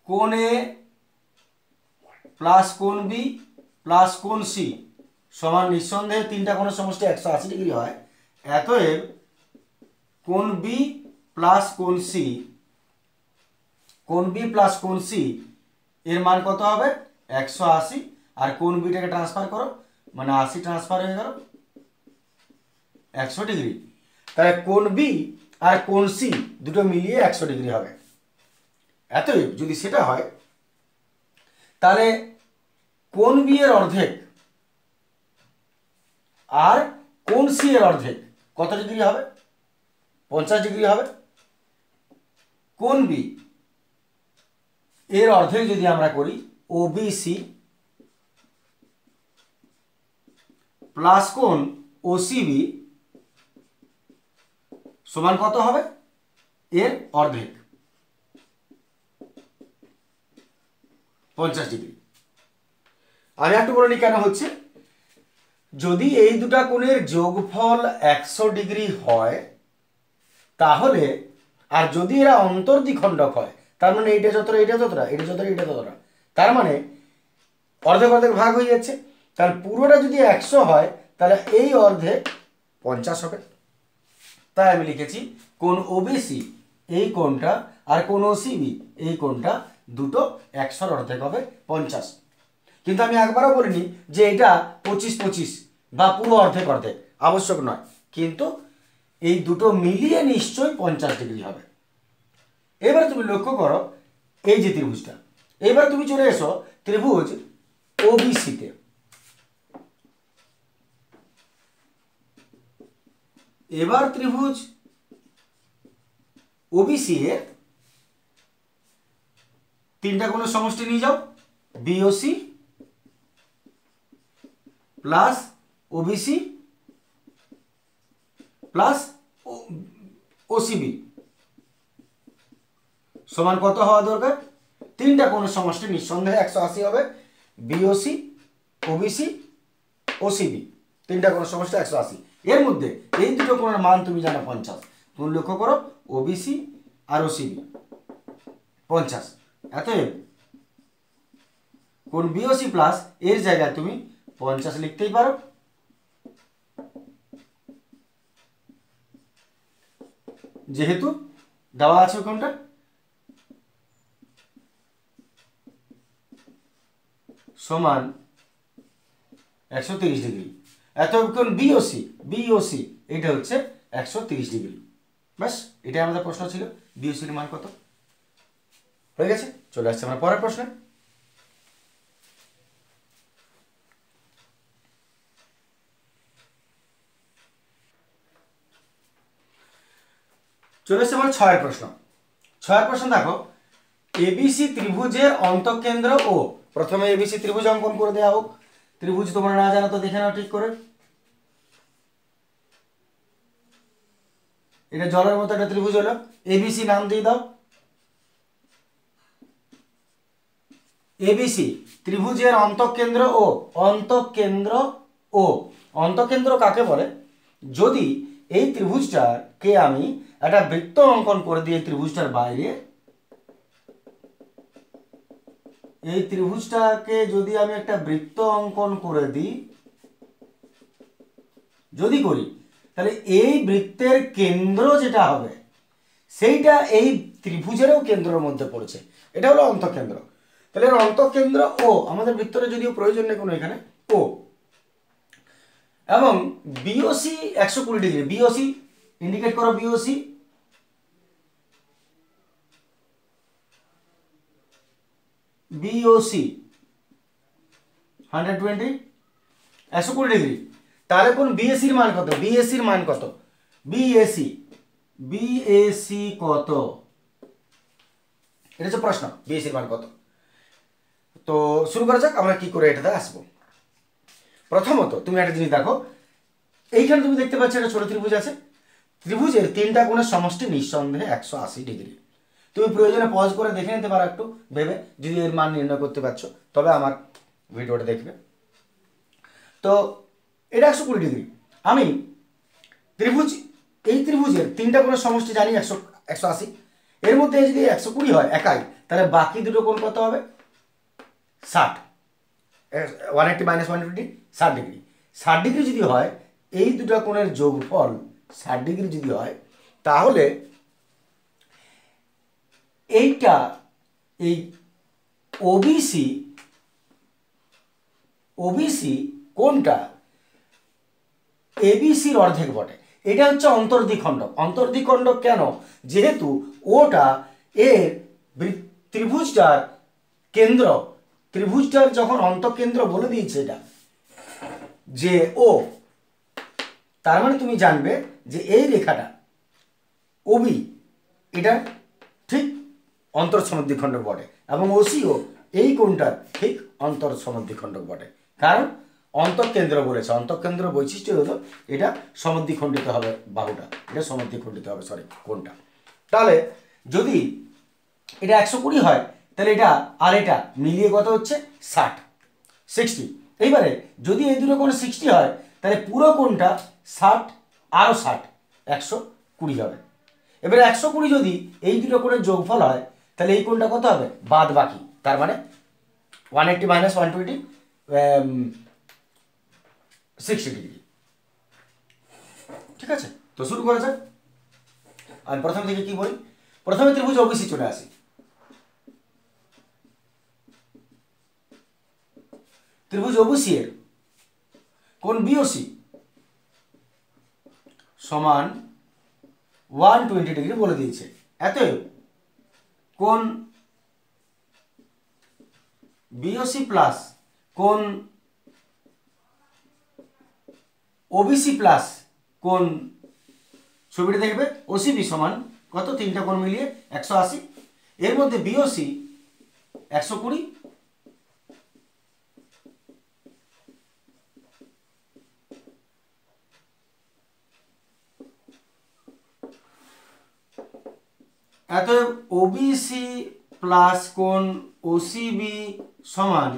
S1: কোণ এ প্লাস কোণ বি প্লাস কোণ সি সমান নিঃসন্দেহে তিনটা কোণের সমষ্টি 180 ডিগ্রি হয়, অতএব কোণ বি প্লাস কোণ সি, কোণ বি প্লাস কোণ সি এর মান কত হবে? 180। আর কোণ বিটাকে ট্রান্সফার করো, মানে 80 ট্রান্সফার হয়ে গেল 100 ডিগ্রি। তাহলে কোণ বি আর কোণ সি দুটো মিলিয়ে 100 ডিগ্রি হবে। অতএব যদি সেটা হয়, তাহলে কোণ বি এর অর্ধেক আর কোণ সি এর অর্ধেক কত ডিগ্রি হবে? 50 ডিগ্রি হবে। কোণ বি এর অর্ধেক যদি আমরা করি, ওবিসি প্লাস কোণ ওসিবি সমান কত হবে? এর অর্ধেক, 50 ডিগ্রি। আমি একটু বলে নিই কেন হচ্ছে। যদি এই দুটা কোণের যোগফল 100 ডিগ্রি হয়, তাহলে আর যদি এরা অন্তর্দ্বিখণ্ডক হয়, তার মানে এইটা যতটা এটা ততটা, এটা যতটা এটা ততটা, তার মানে অর্ধেক অর্ধেক ভাগ হয়ে যাচ্ছে। তাহলে পুরোটা যদি 100 হয়, তাহলে এই অর্ধেক 50 হবে। তাই আমি লিখেছি কোণ ওবিসি এই কোণটা আর কোণ ওসিবি এই কোণটা দুটো 100-র অর্ধেক হবে 50। কিন্তু আমি একবারও বলিনি যে এটা 25-25 বা পুরো অর্ধেক অর্ধেক, আবশ্যক নয়। কিন্তু এই দুটো মিলিয়ে নিশ্চয়ই 50 ডিগ্রি হবে। এবারে তুমি লক্ষ্য করো এই যে ত্রিভুজটা, এবার তুমি চলে এসো ত্রিভুজ ওবিসিতে। এবার ত্রিভুজ ওবিসি এর তিনটা কোণের সমষ্টি নিয়ে যাও, BOC plus OBC plus OCB সমান কত হওয়া দরকার? তিনটা কোণের সমষ্টি নিঃসন্দেহে 180 হবে। বিওসি, ওবিসি, ওসিবি তিনটা কোণের সমষ্টি 180। এর মধ্যে এই দুটো কোণের মান তুমি জানো 50। তুমি লক্ষ্য করো ওবিসি আর ওসিবি 50। অতএব কোণ বিওসি প্লাস এর জায়গায় তুমি 50 লিখতেই পারো। যেহেতু দেওয়া আছে কোণটা সমান 130 ডিগ্রি, অতএব কোণ বিওসি এটা হচ্ছে 130 ডিগ্রি। ব্যাস, এটাই আমাদের প্রশ্ন ছিল। বিওসির মান কত? হয়ে গেছে। চলে আসছে আমরা পরের প্রশ্নে। চলে আসছে আমার 6-এর প্রশ্ন। 6-এর প্রশ্ন দেখো, এবিসি ত্রিভুজের অন্তঃকেন্দ্র ও, প্রথমে এবিসি ত্রিভুজ অঙ্কন করে দেওয়া হোক। ত্রিভুজ তোমরা না জানো তো দেখে নাও ঠিক করে। এটা জলের মতো একটা ত্রিভুজ হলো, এবিসি নাম দিয়ে দাও। এবিসি ত্রিভুজের অন্তঃকেন্দ্র ও অন্তঃকেন্দ্র ও অন্তঃকেন্দ্র কাকে বলে? যদি এই ত্রিভুজটাকে আমি একটা বৃত্ত অঙ্কন করে দিই, এই ত্রিভুজটার বাইরে, এই ত্রিভুজটাকে যদি আমি একটা বৃত্ত অঙ্কন করে দিই, যদি করি, তাহলে এই বৃত্তের কেন্দ্র যেটা হবে সেইটা এই ত্রিভুজেরও কেন্দ্রের মধ্যে পড়ছে, এটা হলো অন্তঃকেন্দ্র। তাহলে এর অন্তঃকেন্দ্র ও, আমাদের বৃত্তটা যদিও প্রয়োজন নেই কোনো এখানে, ও এবং বিওসি 120 ডিগ্রি, বিওসি ইন্ডিকেট করো, বিওসি বিওসি 120 120 ডিগ্রি। তাহলে কোন বিএসির মান কত? বিএসির মান কত? বিএসি বিএসি কত? এটা হচ্ছে প্রশ্ন, বিএসির মান কত। তো শুরু করা যাক আমরা কি করে এটাতে আসবো। প্রথমত তুমি একটা জিনিস দেখো, এইখানে তুমি দেখতে পাচ্ছ একটা ছোট ত্রিভুজ আছে, ত্রিভুজের তিনটা কোণের সমষ্টি নিঃসন্দেহে 180 ডিগ্রি। তুমি প্রয়োজনে পজ করে দেখে নিতে পারো একটু ভেবে, যদি এর মান নির্ণয় করতে পারছো তবে আমার ভিডিওটা দেখবে। তো এটা 120 ডিগ্রি। আমি ত্রিভুজ, এই ত্রিভুজের তিনটা কোণের সমষ্টি জানি 180, এর মধ্যে যদি 120 হয় একাই, তাহলে বাকি দুটো কোণ কত হবে? 60, 180 - 120 60 ডিগ্রি। 60 ডিগ্রি যদি হয়, এই দুটো কোণের যোগফল 60 ডিগ্রি যদি হয়, তাহলে এইটা এই ওবিসি ওবিসি কোণটা এবিসির অর্ধেক বটে। এটা হচ্ছে অন্তর্দ্বিখণ্ডক। অন্তর্দ্বিখণ্ডক কেন? যেহেতু ওটা এর ত্রিভুজটার কেন্দ্র, ত্রিভুজটার যখন অন্তঃকেন্দ্র বলে দিয়েছে এটা যে ও, তার মানে তুমি জানবে যে এই রেখাটা ওবি এটা ঠিক অন্তঃসমদ্বিখণ্ডক বটে, এবং ওসিও এই কোণটার ঠিক অন্তঃসমদ্বিখণ্ডক বটে। কারণ অন্তঃকেন্দ্র বলেছে, অন্তঃকেন্দ্র বৈশিষ্ট্য হলো এটা সমদ্বিখণ্ডিত হবে, বাহুটা এটা সমদ্বিখণ্ডিত হবে, সরি কোণটা। তাহলে যদি এটা 120 হয়, তাহলে এটা আর এটা মিলিয়ে কত হচ্ছে? 60। এইবারে যদি এই দুটো কোণ 60 হয়, তাহলে পুরো কোণটা 60 আরও 60 120 হবে। এবারে 120 যদি এই দুটো কোণের যোগফল হয়, তাহলে এই কোণটা কত হবে? বাদ বাকি, তার মানে 180 - 120 60 ডিগ্রি। ঠিক আছে, তো শুরু করা যাক। আর প্রথম থেকে কি বলি? প্রথমে ত্রিভুজ ওবিসি চলে আসি। ত্রিভুজ ওবিসি এর কোণ বিওসি সমান 120 ডিগ্রি বলে দিয়েছে। এতএব কোণ বিওসি প্লাস কোণ ওবিসি প্লাস কোণ, ছবিটা দেখবে, ওসিবি সমান কত? তিনটা কোণ মিলিয়ে 180, এর মধ্যে বিওসি 120, অতএব ওবিসি প্লাস কোণ ওসিবি সমান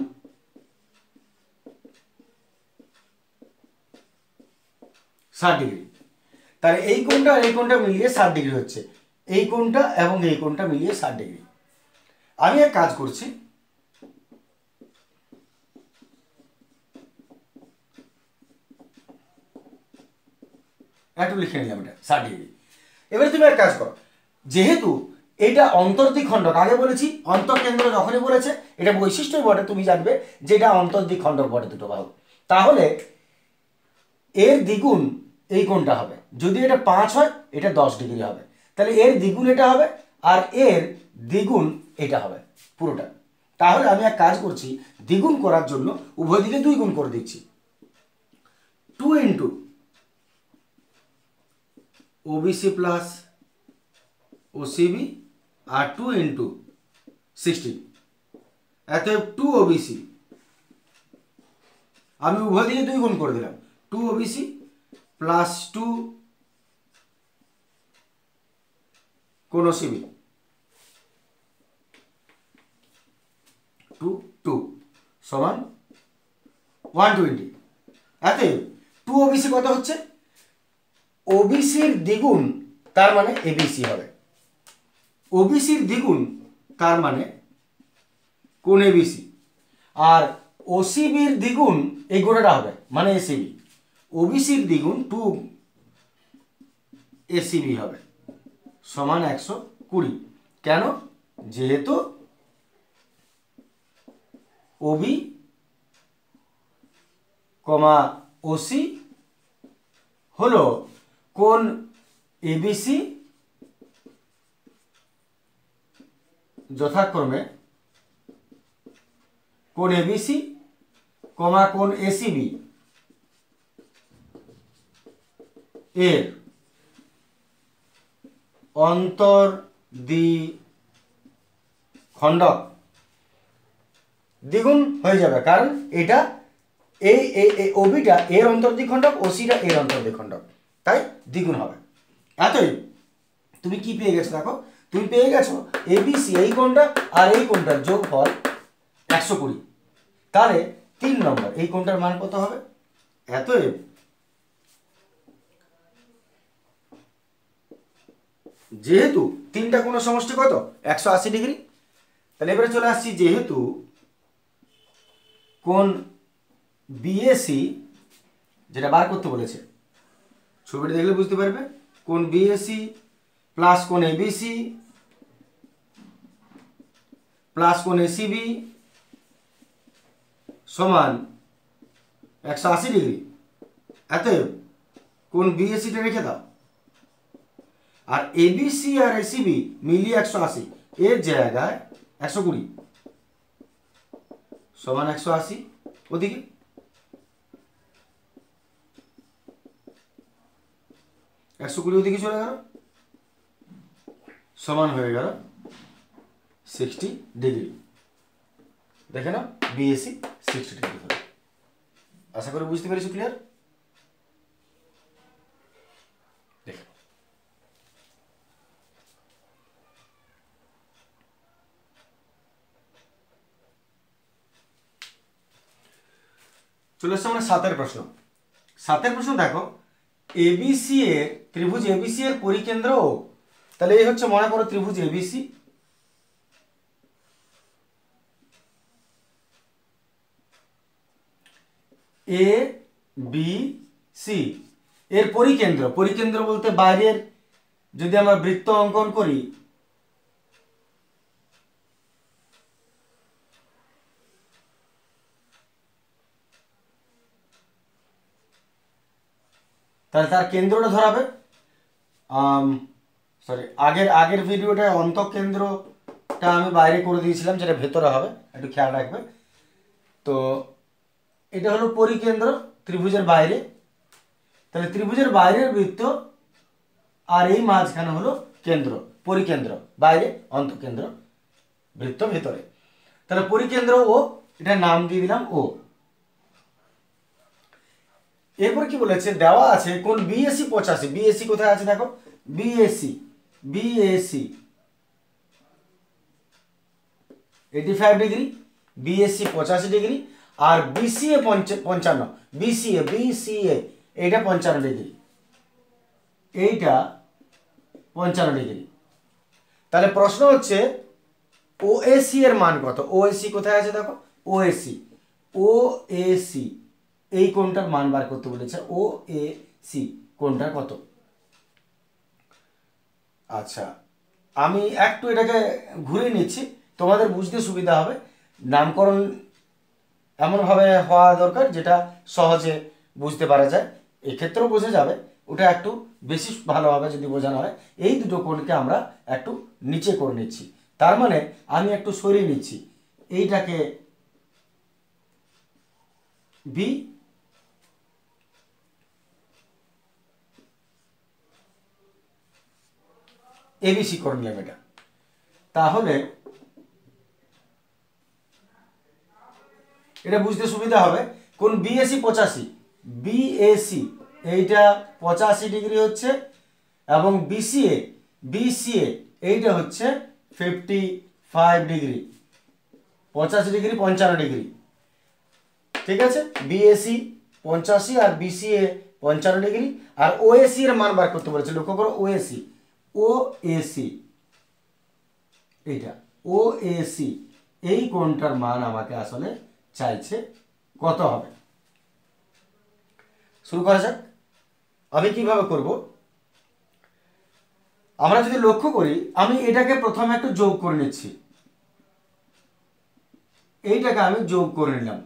S1: 60 ডিগ্রি। তাহলে এই কোণটা আর এই কোণটা মিলিয়ে 60 ডিগ্রি হচ্ছে, এই কোণটা এবং এই কোণটা মিলিয়ে 60 ডিগ্রি। আমি এক কাজ করছি, একটু লিখে নিলাম এটা 60 ডিগ্রি। এবারে তুমি এক কাজ করো, যেহেতু এটা অন্তর্দ্বিখণ্ডক, আগে বলেছি অন্তঃকেন্দ্র যখনই বলেছে এটা বৈশিষ্ট্যই বটে, তুমি জানবে যে এটা অন্তর্দ্বিখণ্ডক বটে দুটো বাহু, তাহলে এর দ্বিগুণ এই কোণটা হবে। যদি এটা 5 হয়, এটা 10 ডিগ্রি হবে, তাহলে এর দ্বিগুণ এটা হবে, আর এর দ্বিগুণ এটা হবে পুরোটা। তাহলে আমি এক কাজ করছি, দ্বিগুণ করার জন্য উভয় দিকে 2 গুণ করে দিচ্ছি, 2 ইন্টু ওবিসি প্লাস ওসিবি আর 2 ইন্টু 60, অতএব 2 ওবিসি, আমি উভয় দিকে 2 গুণ করে দিলাম, 2 ওবিসি প্লাস 2 কোণ ওসিবি, 2 2 সমান 120। এতে 2 ওবিসি কত হচ্ছে? ওবিসির দ্বিগুণ, তার মানে এবিসি হবে। ওবিসির দ্বিগুণ তার মানে কোন এবিসি, আর ওসিবির দ্বিগুণ এই গোটাটা হবে মানে এসিবি। ওবিসির দ্বিগুণ 2 এসিবি হবে সমান 120। কেন? যেহেতু ওবি কমা ওসি হলো কোন এবিসি যথাক্রমে কোন এবিসি কমা কোন এসিবি এর অন্তর্দ্বিখণ্ডক দ্বিগুণ হয়ে যাবে, কারণ এটা এই ওবিটা এর অন্তর্দ্বিখণ্ডক, ওসিটা এর অন্তর্দ্বিখণ্ডক, তাই দ্বিগুণ হবে। এতই তুমি কি পেয়ে গেছো? দেখো তুমি পেয়ে গেছো এবিসি এই কোণটা আর এই কোণটার যোগফল 120। তাহলে 3 নম্বর এই কোণটার মান কত হবে? এতএব যেহেতু তিনটা কোণের সমষ্টি কত? 180 ডিগ্রি। তাহলে এবারে চলে আসছি, যেহেতু কোণ বিএসি যেটা বার করতে বলেছে, ছবিটা দেখলে বুঝতে পারবে, কোণ বিএসি প্লাস কোণ এবিসি প্লাস কোণ এসিবি সমান 180 ডিগ্রি। অতএব কোণ বিএসিটা রেখে দাও, আর এবিসি আর এসিবি মিলিয়ে 180, এর জায়গায় 120 সমান 180। ওদিকে 120 ওদিকে চলে গেল, সমান হয়ে গেল 60 ডিগ্রি। দেখে নাও বিএসি 60 ডিগ্রি হলো। আশা করি বুঝতে পেরেছো, ক্লিয়ার? দেখো চলে আসছে আমরা 7 প্রশ্ন। 7 প্রশ্ন দেখো, এবিসি এর ত্রিভুজ এবিসি এর পরিকেন্দ্র, তাহলে এই হচ্ছে মনে করো ত্রিভুজ এবিসি, এ বি সি এর পরিকেন্দ্র, পরিকেন্দ্র বলতে বাইরের যদি আমরা বৃত্ত অঙ্কন করি, তাহলে তার কেন্দ্রটা ধরাবে। সরি, আগের ভিডিওটা অন্তঃকেন্দ্রটা আমি বাইরে করে দিয়েছিলাম, যেটা ভেতরে হবে, একটু খেয়াল রাখবে। তো এটা হলো পরিকেন্দ্র ত্রিভুজের বাইরে, তাহলে ত্রিভুজের বাইরের বৃত্ত আর এই মাঝখানে হলো কেন্দ্র, পরিকেন্দ্র বাইরে, অন্তঃকেন্দ্র বৃত্ত ভেতরে। তাহলে পরিকেন্দ্র ও, এটা নাম দিয়ে দিলাম ও। এরপর কি বলেছে, দেওয়া আছে কোন বিএসি 85, বিএসি কোথায় আছে দেখো, বিএসি 85 ডিগ্রি, বিএসি 85 ডিগ্রি, আর বিসিএ 55, বিসিএ এইটা 55 ডিগ্রি, এইটা 55 ডিগ্রি। তাহলে প্রশ্ন হচ্ছে ওএসি এর মান কত? ওএসি কোথায় আছে দেখো, ওএসি এই কোণটার মান বার করতে বলেছে, ওএসি কোণটা কত? আচ্ছা, আমি একটু এটাকে ঘুরে নিচ্ছি, তোমাদের বুঝতে সুবিধা হবে। নামকরণ এমনভাবে হওয়া দরকার যেটা সহজে বুঝতে পারা যায়, এক্ষেত্রেও বোঝা যাবে, ওটা একটু বেশি ভালোভাবে যদি বোঝানো হয়। এই দুটো কোণকে আমরা একটু নিচে করে নিচ্ছি, তার মানে আমি একটু সরিয়ে নিচ্ছি, এইটাকে বি, এবিসি করে নিলাম এটা। তাহলে এটা বুঝতে সুবিধা হবে, কোন বিএসি 85, বিএসি এইটা 85 ডিগ্রি হচ্ছে, এবং বিসিএ এইটা হচ্ছে 55 ডিগ্রি। 85 ডিগ্রি 55 ডিগ্রি, ঠিক আছে। বিএসি 85 আর বিসিএ 55 ডিগ্রি, আর ওএসি এর মান বার করতে বলেছে। লক্ষ্য করো ওএসি, ওএসি এইটা ওএসি, এই কোণটার মান আমাকে আসলে চাইছে কত হবে। শুরু করা যাক। আমি কিভাবে করব, আমরা যদি লক্ষ্য করি, আমি এটাকে প্রথমে একটু যোগ করে নিচ্ছি, এইটাকে আমি যোগ করে নিলাম।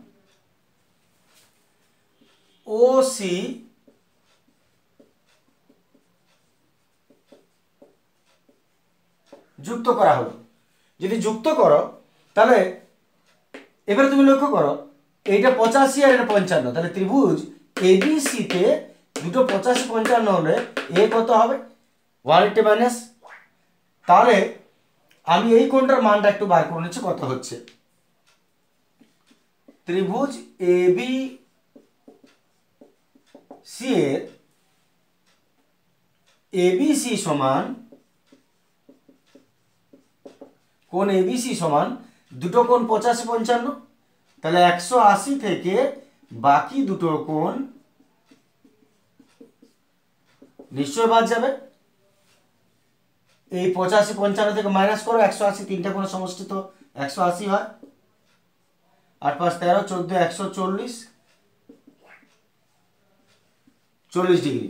S1: ওসি যুক্ত করা হলো। যদি যুক্ত করো তাহলে এবারে তুমি লক্ষ্য করো, এইটা 85 আর এটা 55, তাহলে ত্রিভুজ এবিসি তে দুটো 85 55 হলে এ কত হবে 180 মাইনাস। তাহলে আমি এই কোণটার মানটা একটু বার করে নিচ্ছি কত হচ্ছে। ত্রিভুজ এবি সি এর এবিসি সমান, কোণ এবিসি সমান দুটো কোণ 85 55, তাহলে 180 থেকে বাকি দুটো কোণ নিশ্চয় বাদ যাবে। এই 85 55 থেকে মাইনাস করো 180, তিনটা কোণ সমষ্টি তো 180 হয়। 8 5 13 14 140, 40 ডিগ্রি।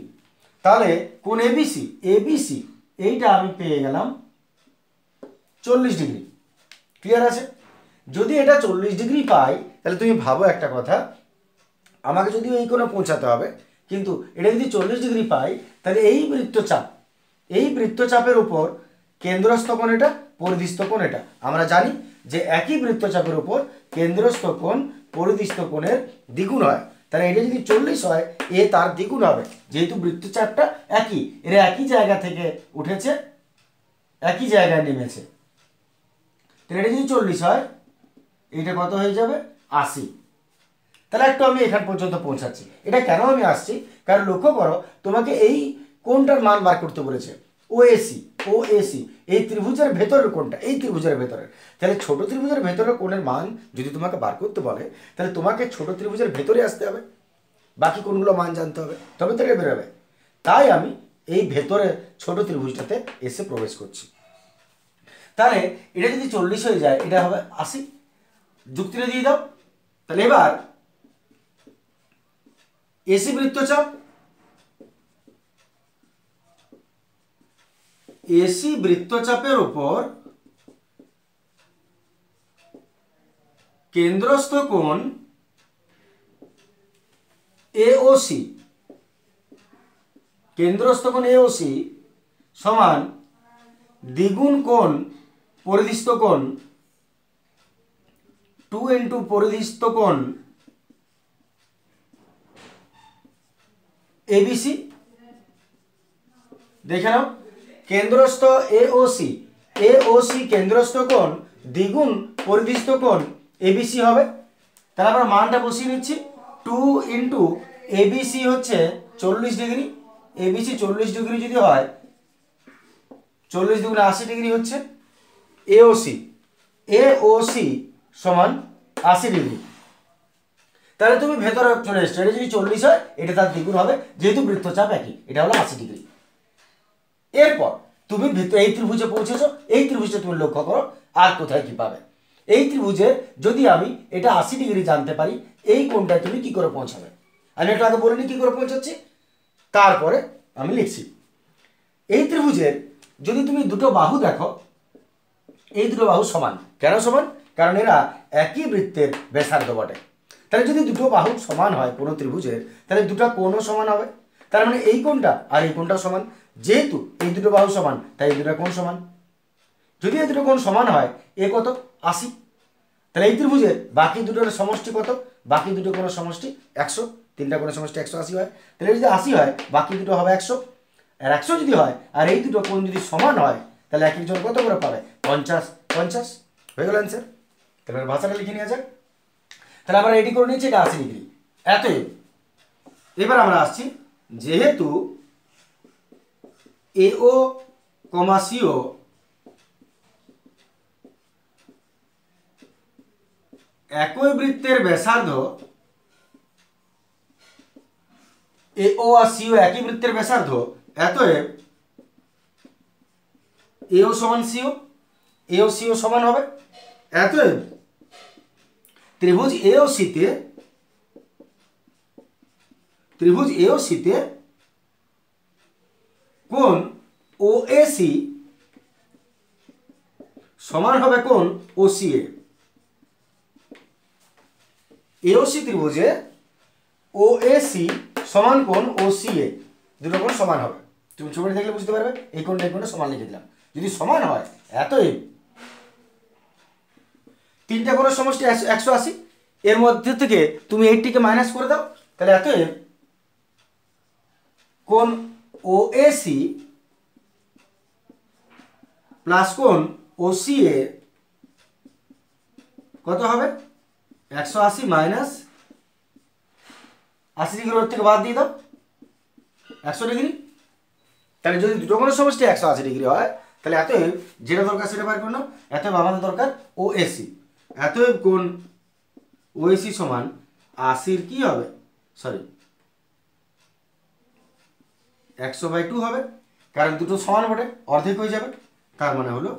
S1: তাহলে কোণ এবিসি, এবিসি এইটা আমি পেয়ে গেলাম 40 ডিগ্রি। ক্লিয়ার আছে? যদি এটা 40 ডিগ্রি পাই, তাহলে তুমি ভাবো একটা কথা, আমাকে যদি এই কোণে পৌঁছাতে হবে, কিন্তু এটা যদি 40 ডিগ্রি পাই, তাহলে এই বৃত্তচাপ, এই বৃত্তচাপের উপর কেন্দ্রস্থ কোণ এটা, পরিধিস্থ কোণ এটা। আমরা জানি যে একই বৃত্তচাপের উপর কেন্দ্রস্থ কোণ পরিধিস্থ কোণের দ্বিগুণ হয়। তাহলে এটা যদি 40 হয়, এ তার দ্বিগুণ হবে, যেহেতু বৃত্তচাপটা একই, এরা একই জায়গা থেকে উঠেছে, একই জায়গায় নেমেছে। তাহলে এটা যদি 40 হয়, এটা কত হয়ে যাবে 80। তাহলে একটু আমি এখান পর্যন্ত পৌঁছাচ্ছি। এটা কেন আমি আসছি, কারণ লক্ষ্য করো, তোমাকে এই কোণটার মান বার করতে বলেছে, ওএসি, ওএসি এই ত্রিভুজের ভেতরের কোণটা, এই ত্রিভুজের ভেতরের। তাহলে ছোট ত্রিভুজের ভেতরের কোণের মান যদি তোমাকে বার করতে বলে, তাহলে তোমাকে ছোট ত্রিভুজের ভেতরে আসতে হবে, বাকি কোণগুলো মান জানতে হবে, তবে তো এটা বেরোবে। তাই আমি এই ভেতরে ছোট ত্রিভুজটাতে এসে প্রবেশ করছি। তাহলে এটা যদি 40 হয়ে যায়, এটা হবে 80, যুক্তিটা দিয়ে দাও। তাহলে এবার এসি বৃত্তচাপ, এসি বৃত্তচাপের উপর কেন্দ্রস্থ কোণ এওসি, কেন্দ্রস্থ কোণ এওসি সমান দ্বিগুণ কোণ পরিধিস্থ কোণ 2 ইন্টু পরিধিস্থ কোণ এবিসি। দেখে নাও, কেন্দ্রস্থ এওসি, এওসি কেন্দ্রস্থ কোণ দ্বিগুণ পরিধিস্থ কোণ এবিসি হবে। তাহলে আমরা মানটা বসিয়ে নিচ্ছি, 2 ইন্টু এবিসি হচ্ছে 40 ডিগ্রি, এবিসি 40 ডিগ্রি যদি হয়, 40 দুগুণে 80 ডিগ্রি হচ্ছে, এওসি, এওসি সমান 80 ডিগ্রি। তাহলে তুমি ভেতরে চলে এসছো, এটা যদি 40 হয়, এটা তার দ্বিগুণ হবে, যেহেতু বৃত্তচাপ একই, এটা হলো 80 ডিগ্রি। এরপর তুমি এই ত্রিভুজে পৌঁছেছো, এই ত্রিভুজে তুমি লক্ষ্য করো আর কোথায় কি পাবে। এই ত্রিভুজে যদি আমি এটা 80 ডিগ্রি জানতে পারি, এই কোণটায় তুমি কি করে পৌঁছাবে, আমি একটু আগে বলিনি কি করে পৌঁছাচ্ছি, তারপরে আমি লিখছি। এই ত্রিভুজের যদি তুমি দুটো বাহু দেখো, এই দুটো বাহু সমান। কেন সমান? কারণ এরা একই বৃত্তের ব্যাসার্ধ বটে। তাহলে যদি দুটো বাহু সমান হয় কোনো ত্রিভুজের, তাহলে দুটো কোণও সমান হবে। তার মানে এই কোণটা আর এই কোণটা সমান। যেহেতু এই দুটো বাহু সমান, তাই এই দুটো কোণ সমান। যদি এই দুটো কোণ সমান হয়, এ কত 80। তাহলে এই ত্রিভুজের বাকি দুটোর সমষ্টি কত, বাকি দুটো কোণের সমষ্টি 100, তিনটা কোণের সমষ্টি 180 হয়। তাহলে যদি 80 হয়, বাকি দুটো হবে 100, আর 100 যদি হয়, আর এই দুটো কোণ যদি সমান হয়, তাহলে এক একজন কত করে পাবে 50, 50 হয়ে গেল অ্যান্সার। তাহলে ভাষাটা লিখে নিয়ে যাক। তাহলে আমরা এটি করে নিচ্ছি, এটা 80 ডিগ্রি। এতই। এবার আমরা আসছি, যেহেতু এও কমা সিও একই বৃত্তের ব্যাসার্ধ AO আর CO একই বৃত্তের ব্যাসার্ধ, অতএব AO সমান CO, AO CO সমান হবে। অতএব ত্রিভুজ AOC তে কোণ OAC সমান হবে কোণ OCA। AOC ত্রিভুজে OAC সমান কোণ OCA, দুটো কোণ সমান হবে। তুমি ছবিটা দেখলে বুঝতে পারবে, এই কোণটা সমান লিখে দিলাম। যদি সমান হয়, অতএব তিনটা কোণের সমষ্টি 180, এর মধ্যে থেকে তুমি 80 মাইনাস করে দাও, তাহলে অতএব কোণ OAC প্লাস কোণ OCA কত হবে? 180 মাইনাস 80 ডিগ্রি ওর থেকে বাদ দিয়ে দাও, 100 ডিগ্রি। তাহলে যদি দুটো কোণের সমষ্টি 180 ডিগ্রি হয়, তাহলে অতএব যেটা দরকার সেটা বার করে নাও। অতএব আমাদের দরকার OAC। অতএব কোণ OAC সমান 80 কি হবে, সরি 100/2 হবে, কারণ দুটো সমান বটে, অর্ধেক হয়ে যাবে, তার মানে হলো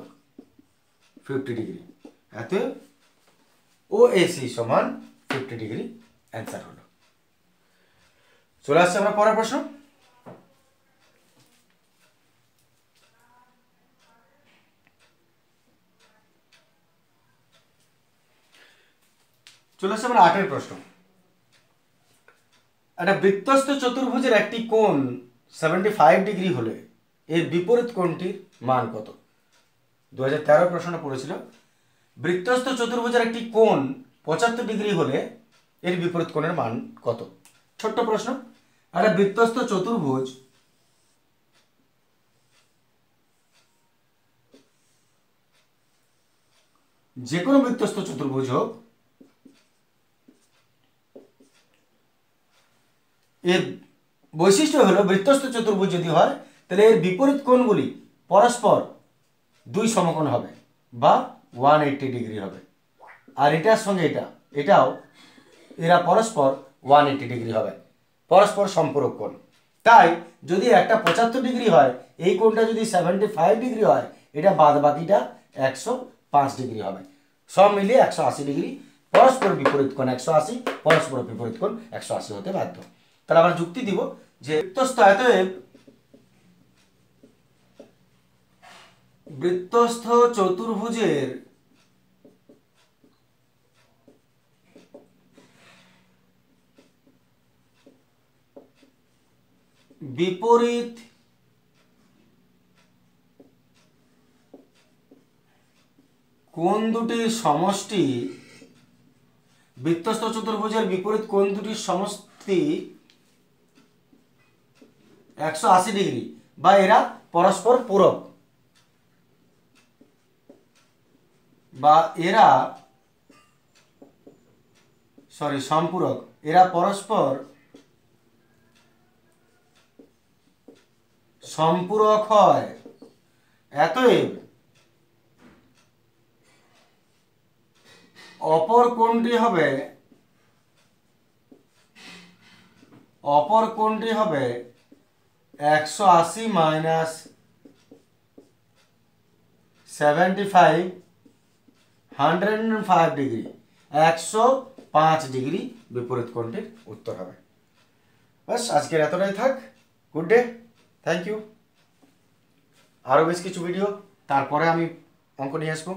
S1: 50 ডিগ্রি। অতএব OAC সমান 50 ডিগ্রি অ্যান্সার হলো। চলে আসছে আমরা পরের প্রশ্ন। চলে আসছে আমরা 8 প্রশ্ন। একটা বৃত্তস্থ চতুর্ভুজের একটি কোণ 75 ডিগ্রি হলে এর বিপরীত কোণটির মান কত? 2013 প্রশ্নটা পড়েছিল। বৃত্তস্থ চতুর্ভুজের একটি কোণ 75 ডিগ্রি হলে এর বিপরীত কোণের মান কত? ছোট্ট প্রশ্ন। একটা বৃত্তস্থ চতুর্ভুজ যে কোনো বৃত্তস্থ চতুর্ভুজ হোক, এর বৈশিষ্ট্য হলো বৃত্তস্থ চতুর্ভুজ যদি হয় তাহলে এর বিপরীত কোণগুলি পরস্পর 2 সমকোণ হবে বা 180 ডিগ্রি হবে, আর এটার সঙ্গে এটাও এরা পরস্পর 180 ডিগ্রি হবে, পরস্পর সম্পূরক কোণ। তাই যদি একটা 75 ডিগ্রি হয়, এই কোণটা যদি 75 ডিগ্রি হয়, এটা বাদ বাকিটা 105 ডিগ্রি হবে। সব মিলিয়ে 180 ডিগ্রি, পরস্পর বিপরীত কোণ 180, পরস্পর বিপরীত কোণ 180 হতে বাধ্য। তাহলে আমরা যুক্তি দিব যে বৃত্তস্থ চতুর্ভুজের বিপরীত কোণ দুটির সমষ্টি, বৃত্তস্থ চতুর্ভুজের বিপরীত কোণ দুটির সমষ্টি 180 ডিগ্রি বা এরা পরস্পর পূরক, বা এরা সম্পূরক, এরা পরস্পর সম্পূরক হয়। অতএব অপর কোণটি হবে 180 মাইনাস 75, 105 ডিগ্রি, 105 ডিগ্রি বিপরীত কোণটির উত্তর হবে। বাস আজকের এতটাই থাক। Good day, thank you. আরও বেশ কিছু ভিডিও তারপরে আমি অঙ্ক নিয়ে আসবো।